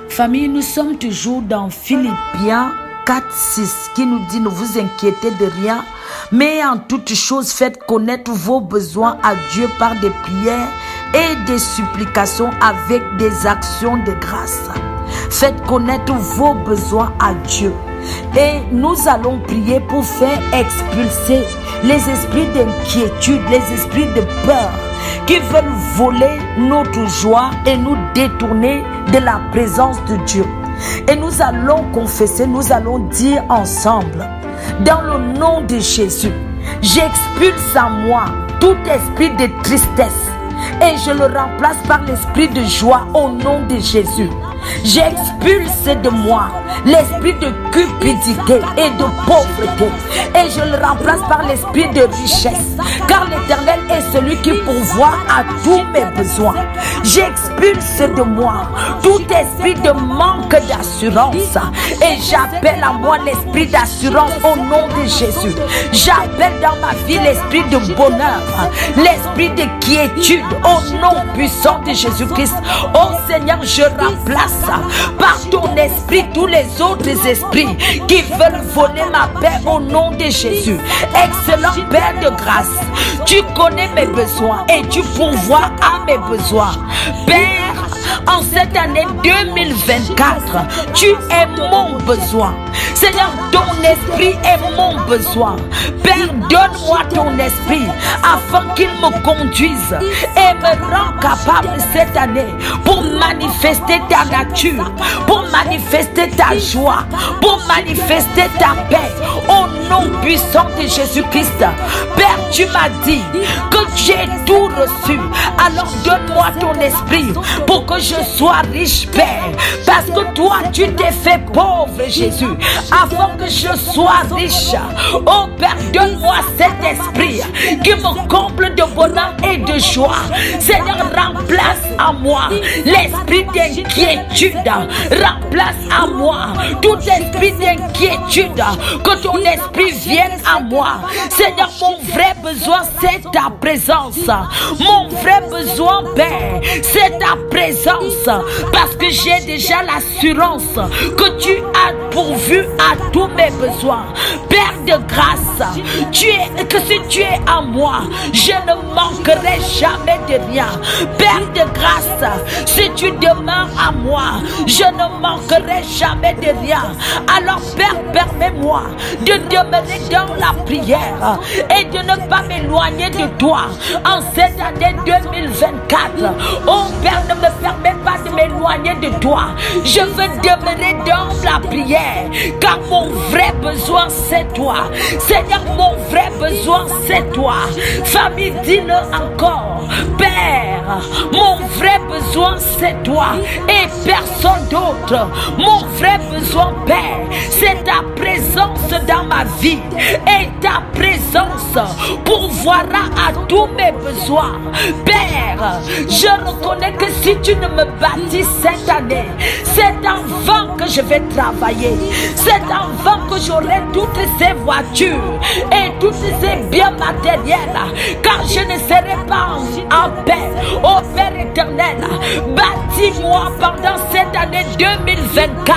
Famille, nous sommes toujours dans Philippiens 4:6 qui nous dit: ne vous inquiétez de rien, mais en toute chose faites connaître vos besoins à Dieu par des prières et des supplications avec des actions de grâce. Faites connaître vos besoins à Dieu. Et nous allons prier pour faire expulser les esprits d'inquiétude, les esprits de peur qui veulent voler notre joie et nous détourner de la présence de Dieu. Et nous allons confesser, nous allons dire ensemble, dans le nom de Jésus, j'expulse en moi tout esprit de tristesse et je le remplace par l'esprit de joie au nom de Jésus. J'expulse de moi l'esprit de cupidité et de pauvreté et je le remplace par l'esprit de richesse, car l'Éternel est celui qui pourvoit à tous mes besoins. J'expulse de moi tout esprit de manque d'assurance et j'appelle à moi l'esprit d'assurance au nom de Jésus. J'appelle dans ma vie l'esprit de bonheur, l'esprit de quiétude au nom puissant de Jésus-Christ. Oh Seigneur, je remplace par ton esprit tous les autres esprits qui veulent voler ma paix au nom de Jésus. Excellent Père de grâce, tu connais mes besoins et tu pourvois à mes besoins. Père, en cette année 2024, tu es mon besoin. Seigneur, ton esprit est mon besoin. Père, donne-moi ton esprit afin qu'il me conduise et me rend capable cette année pour manifester ta nature, pour manifester ta joie, pour manifester ta paix au nom puissant de Jésus-Christ. Père, tu m'as dit que j'ai tout reçu. Alors donne-moi ton esprit pour que que je sois riche, Père. Parce que toi, tu t'es fait pauvre, Jésus, afin que je sois riche. Oh Père, donne-moi cet esprit qui me comble de bonheur et de joie. Seigneur, remplace à moi l'esprit d'inquiétude. Remplace à moi tout esprit d'inquiétude. Que ton esprit vienne à moi. Seigneur, mon vrai besoin, c'est ta présence. Mon vrai besoin, Père, c'est ta présence. Parce que j'ai déjà l'assurance que tu as pourvu à tous mes besoins. Père de grâce, que si tu es à moi, je ne manquerai jamais de rien. Père de grâce, si tu demeures à moi, je ne manquerai jamais de rien. Alors Père, permets-moi de demeurer dans la prière et de ne pas m'éloigner de toi en cette année 2024. Oh Père, ne me permets pas de m'éloigner de toi. Je veux demeurer dans la prière, car mon vrai besoin c'est toi. Seigneur, mon vrai besoin c'est toi. Famille, dis-le encore. Père, mon vrai besoin c'est toi et personne d'autre. Mon vrai besoin, Père, c'est ta présence dans ma vie et ta présence pourvoira à tous mes besoins. Père, je reconnais que si tu ne me bâtis cette année, c'est en vain que je vais travailler. C'est en vain que j'aurai toutes ces voitures et tous ces biens matériels, car je ne serai pas en paix. Ô Père éternel, bâtis-moi pendant cette année 2024.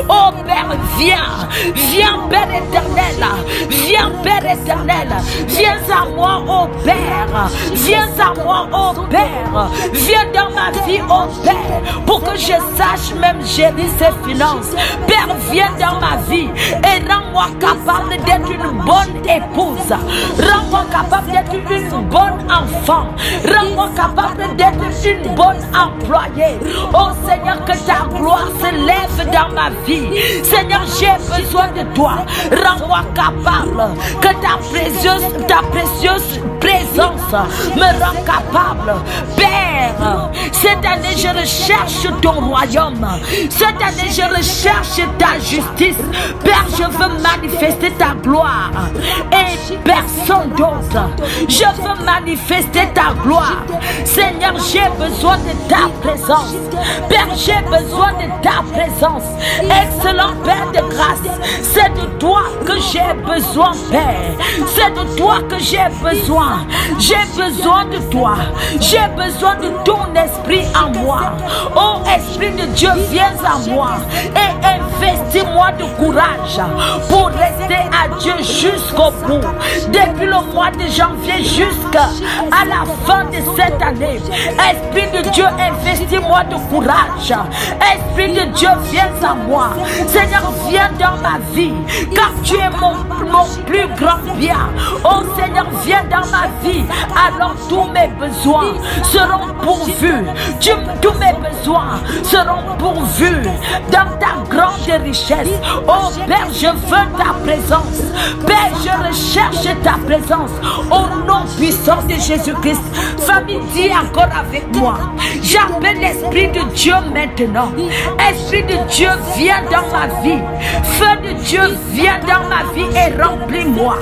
Ô Père, viens Père éternel, viens Père éternel, viens à moi, ô Père, viens à moi, ô Père, viens dans ma vie, ô Père, pour que je sache même gérer ses finances. Père, viens dans ma vie et rends-moi capable d'être une bonne épouse, rends-moi capable d'être une bonne enfant, rends-moi capable d'être une bonne employée. Oh Seigneur, que ta gloire se lève dans ma vie. Seigneur, j'ai besoin de toi. Rends-moi capable, que ta précieuse présence me rend capable. Père, cette année je recherche ton royaume. Cette année je recherche ta justice. Père, je veux manifester ta gloire et personne d'autre. Je veux manifester ta gloire. Seigneur, j'ai besoin de ta présence. Père, j'ai besoin de ta présence. Excellent Père de grâce, c'est de toi que j'ai besoin, Père. C'est de toi que j'ai besoin. J'ai besoin de toi. J'ai besoin de ton esprit en moi. Oh Esprit de Dieu, viens à moi et investis-moi de courage pour rester à Dieu jusqu'au bout. Depuis le mois de janvier jusqu'à la fin de cette année. Esprit de Dieu, investis-moi de courage. Esprit de Dieu, viens à moi. Seigneur, viens dans ma vie, car tu es mon plus grand bien. Oh Seigneur, viens dans ma vie. Alors tous mes besoins seront pourvus. Tous mes besoins seront pourvus dans ta grande richesse. Oh Père, je veux ta présence. Père, je recherche ta présence. Au nom puissant de Jésus-Christ. Famille, dis encore avec moi. J'appelle l'Esprit de Dieu maintenant. Esprit de Dieu, viens dans ma vie. Feu de Dieu, viens dans ma vie et remplis-moi.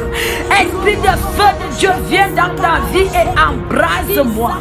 Esprit de feu de Dieu, viens dans ma vie et embrase-moi.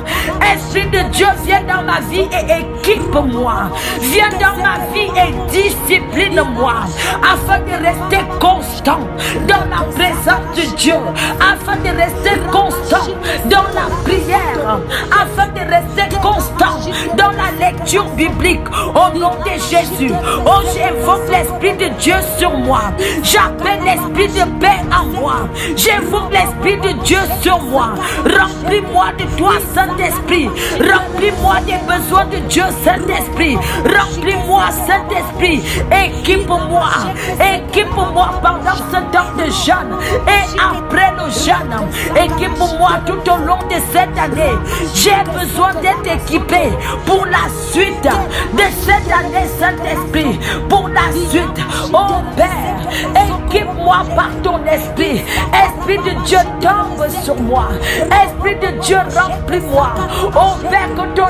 Esprit de Dieu, viens dans ma vie et équipe-moi. Viens dans ma vie et discipline-moi, afin de rester constant dans la présence de Dieu, afin de rester constant dans la prière, afin de rester constant dans la lecture biblique. Au nom de Jésus, oh, j'invoque l'Esprit de Dieu sur moi. J'appelle l'Esprit de paix en moi. J'invoque l'Esprit de Dieu sur moi. Remplis-moi de toi, Saint-Esprit. Remplis-moi des besoins de Dieu, Saint-Esprit. Remplis-moi, Saint-Esprit. Équipe-moi. Équipe-moi pendant ce temps de jeûne et après le jeûne. Équipe-moi tout au long de cette année. J'ai besoin d'être équipé pour la suite de cette année, Saint-Esprit. Pour la suite, oh Père, équipe-moi par ton esprit. Esprit de Dieu, tombe sur moi. Esprit Esprit de Dieu, remplis-moi. Oh Père, que ton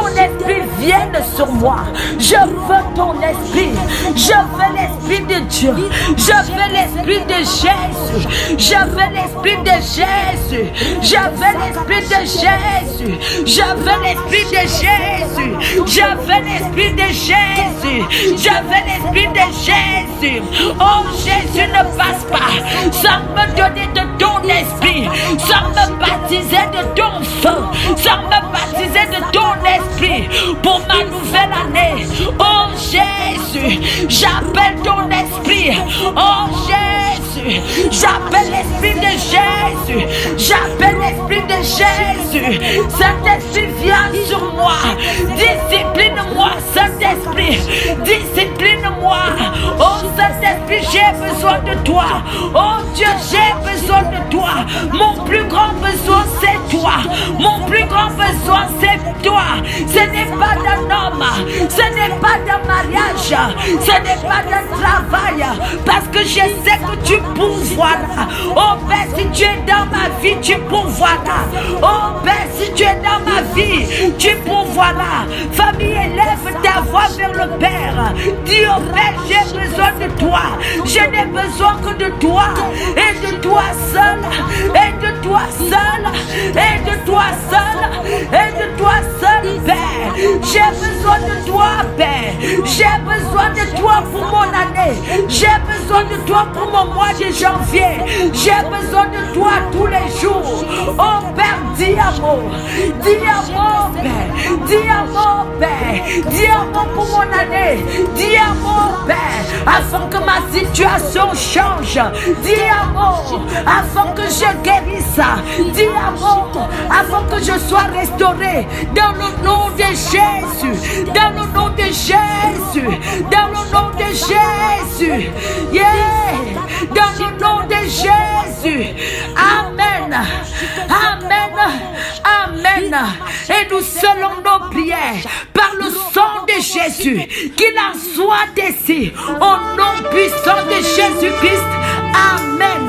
esprit vienne sur moi. Je veux ton esprit. Je veux l'esprit de Dieu. Je veux l'esprit de Jésus. Je veux l'esprit de Jésus. Je veux l'esprit de Jésus. Je veux l'esprit de Jésus. Je veux l'esprit de Jésus. Je veux l'esprit de Jésus. Oh Jésus, ne passe pas sans me donner de ton esprit, sans me baptiser de ton feu, sans me baptiser de ton esprit pour ma nouvelle année. Oh Jésus, j'appelle ton esprit. Oh Jésus, j'appelle l'esprit de Jésus. J'appelle l'esprit de Jésus. Saint-Esprit, viens sur moi. Discipline-moi, Saint-Esprit. Discipline-moi. Oh Saint-Esprit, j'ai besoin de toi. Oh Dieu, j'ai besoin de toi. Mon plus grand besoin, c'est toi. Mon plus grand besoin, c'est toi. Ce n'est pas d'un homme. Ce n'est pas d'un mariage. Ce n'est pas d'un travail. Parce que je sais que tu pourvoiras. Oh Père, si tu es dans ma vie, tu pourvoiras. Oh Père, si tu es dans ma vie, tu pourvoiras. Famille, élève ta voix vers le Père. Dis au Père, j'ai besoin de toi. Je n'ai besoin que de toi. Et de toi seul. Et de toi seul. Et de toi seul. Et de toi seul, Père. J'ai besoin de toi, Père. J'ai besoin de toi pour mon année. J'ai besoin de toi pour mon mois de janvier. J'ai besoin de toi tous les jours. Oh Père, dis amour. Dis amour, Père. Dis amour, Père. Dis amour pour mon année. Dis amour, Père. Afin que ma situation change. Dis amour. Afin que je guérisse. Dis amour. Afin que je sois restauré. Dans le nom de Jésus. Dans le nom de Jésus. Dans le nom de Jésus. Yeah. Dans le nom de Jésus. Amen. Amen. Amen. Et nous scellons nos prières par le sang de Jésus. Qu'il en soit ainsi. Au nom puissant de Jésus-Christ. Amen.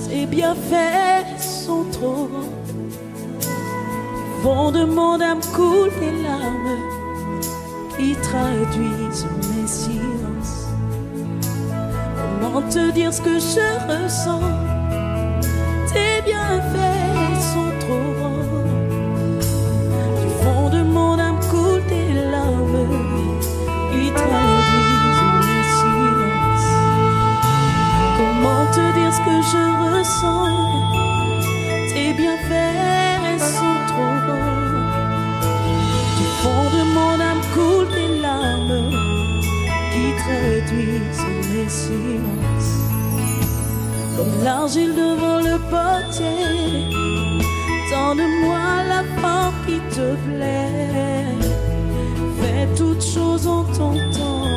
Ses bienfaits sont trop grands. Fond de mon âme coule des larmes qui traduisent mes silences. Comment te dire ce que je ressens? Tes bienfaits sont trop grands. Du fond de mon âme coule des larmes qui traduisent mes silences. Comment te dire ce que je ressens? Tes bienfaits sont trop grands. Du fond de mon âme coule des larmes qui traduisent mes silences. Comme l'argile devant le potier, donne-moi la forme qui te plaît. Fais toutes choses en ton temps,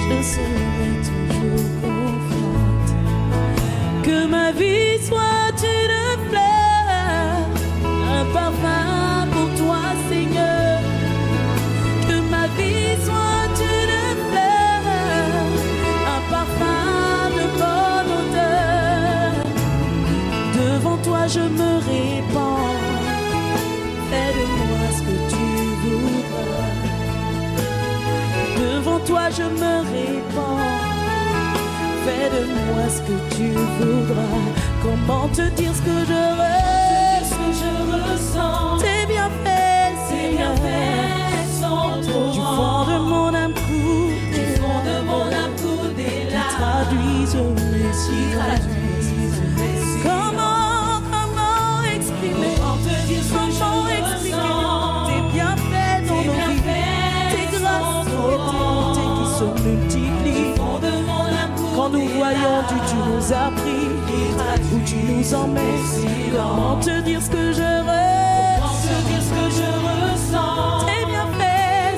je serai toujours confiante. Que ma vie soit une fleur, un parfum pour toi, Seigneur. Que ma vie soit une fleur, un parfum de bonne odeur. Devant toi je me répands, fais de moi ce que tu voudras. Devant toi je me répands, fais de moi ce que tu voudras. Comment te dire ce que je ressens? Tes bienfaits, Seigneur, sont trop grands. Du fond de mon âme coule des larmes, traduisent mes silences. Comment exprimer? Comment expliquer tes bienfaits dans nos vies? Tes grâces et tes bontés qui se multiplient. Quand nous voyons d'où tu nous as pris, où tu nous emmènes, comment te dire ce que je ressens? Tes bienfaits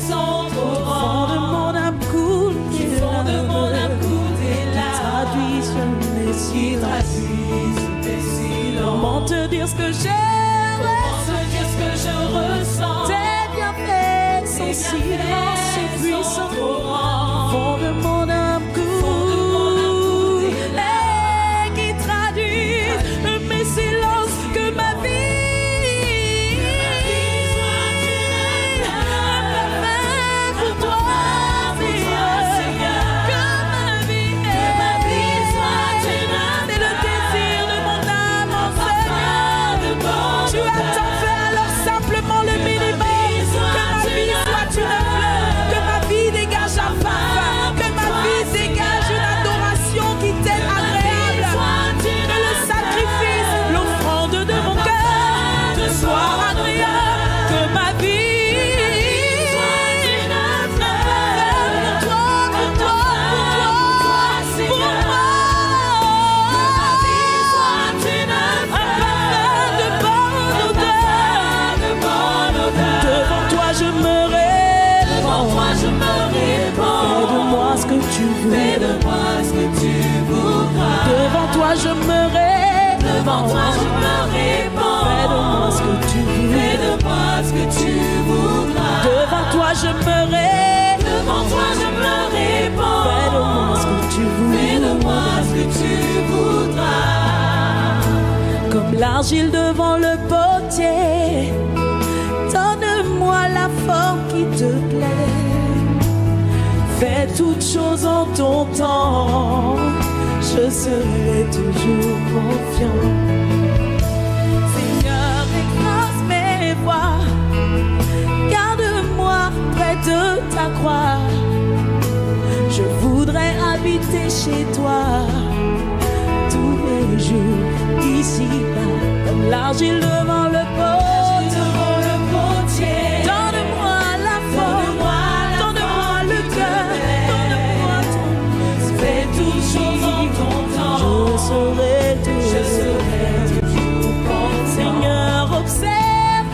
sont trop grands. Du fond de mon âme coule des larmes, traduisent mes silences. Comment te dire ce que je ressens? Tes toi je me répands. Fais de moi ce que tu veux. Fais de moi ce que tu voudras. Devant toi je me répands. Devant toi je me répands. Fais de moi ce que tu veux. Fais de moi ce que tu voudras. Comme l'argile devant le potier, donne-moi la forme qui te plaît. Fais toutes choses en ton temps, je serai toujours confiant. Seigneur, écrase mes voix, garde-moi près de ta croix. Je voudrais habiter chez toi tous les jours, ici-bas, comme l'argile devant le potier. Donne-moi la forme, donne-moi le cœur, donne-moi ton. Fais toutes choses en ton temps. Je serai toujours confiant. Seigneur, observe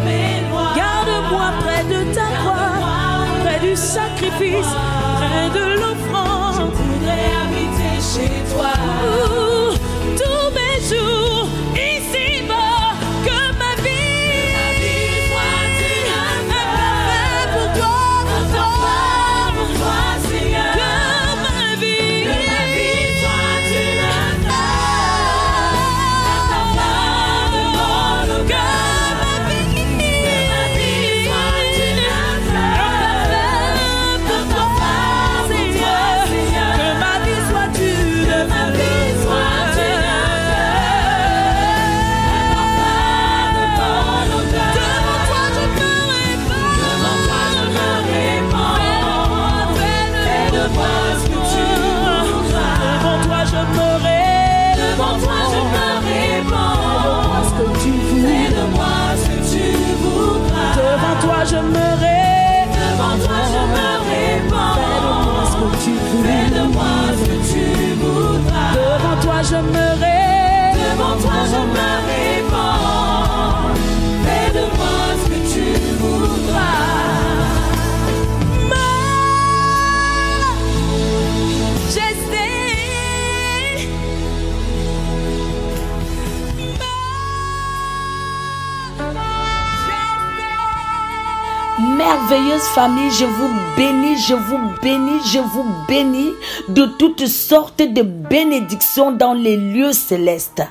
mes lois. Garde-moi près de ta croix, près du sacrifice, près de l'offrande. Je voudrais habiter chez toi tous mes jours, ici-bas, que ma vie soit un parfait pour toi, Seigneur. Que ma vie soit une je me répands. Devant toi je me répands. Fais de moi ce que tu veux. Fais de moi ce que tu voudras. Devant toi je me répands. Devant toi je me répands. Fais de moi ce que tu voudras. Merveilleuse famille, je vous bénis, je vous bénis, je vous bénis de toutes sortes de bénédictions dans les lieux célestes.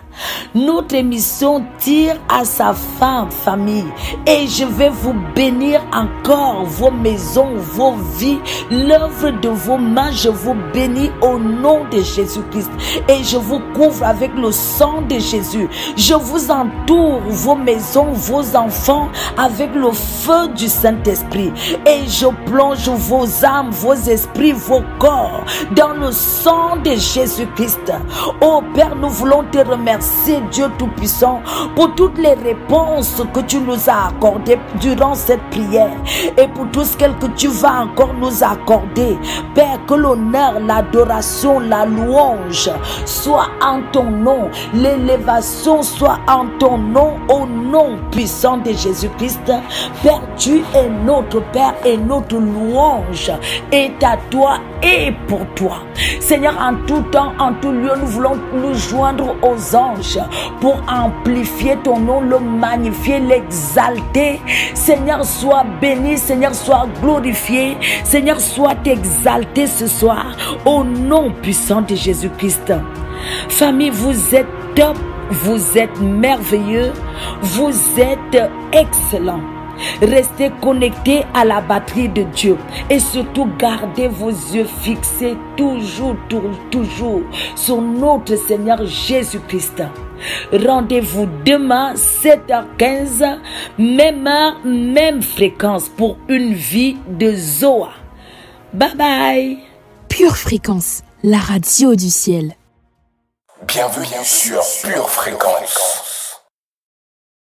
Notre émission tire à sa fin, famille, et je vais vous bénir encore vos maisons, vos vies, l'œuvre de vos mains. Je vous bénis au nom de Jésus-Christ et je vous couvre avec le sang de Jésus. Je vous entoure, vos maisons, vos enfants, avec le feu du Saint-Esprit, et je plonge vos âmes, vos esprits, vos corps dans le sang de Jésus-Christ. Oh Père, nous voulons te remercier, Dieu Tout-Puissant, pour toutes les réponses que tu nous as accordées durant cette prière et pour tout ce que tu vas encore nous accorder. Père, que l'honneur, l'adoration, la louange soit en ton nom, l'élévation soit en ton nom, au nom puissant de Jésus-Christ. Père, tu es notre Père et notre louange est à toi et pour toi. Seigneur, en tout temps, en tout lieu, nous voulons nous joindre aux anges pour amplifier ton nom, le magnifier, l'exalter. Seigneur, sois béni, Seigneur, sois glorifié, Seigneur, sois exalté ce soir au nom puissant de Jésus-Christ. Famille, vous êtes top, vous êtes merveilleux, vous êtes excellents. Restez connectés à la batterie de Dieu et surtout gardez vos yeux fixés toujours sur notre Seigneur Jésus-Christ. Rendez-vous demain 7h15, même heure, même fréquence pour une vie de Zoa. Bye bye. Pure Fréquence, la radio du ciel. Bienvenue sur Pure Fréquence.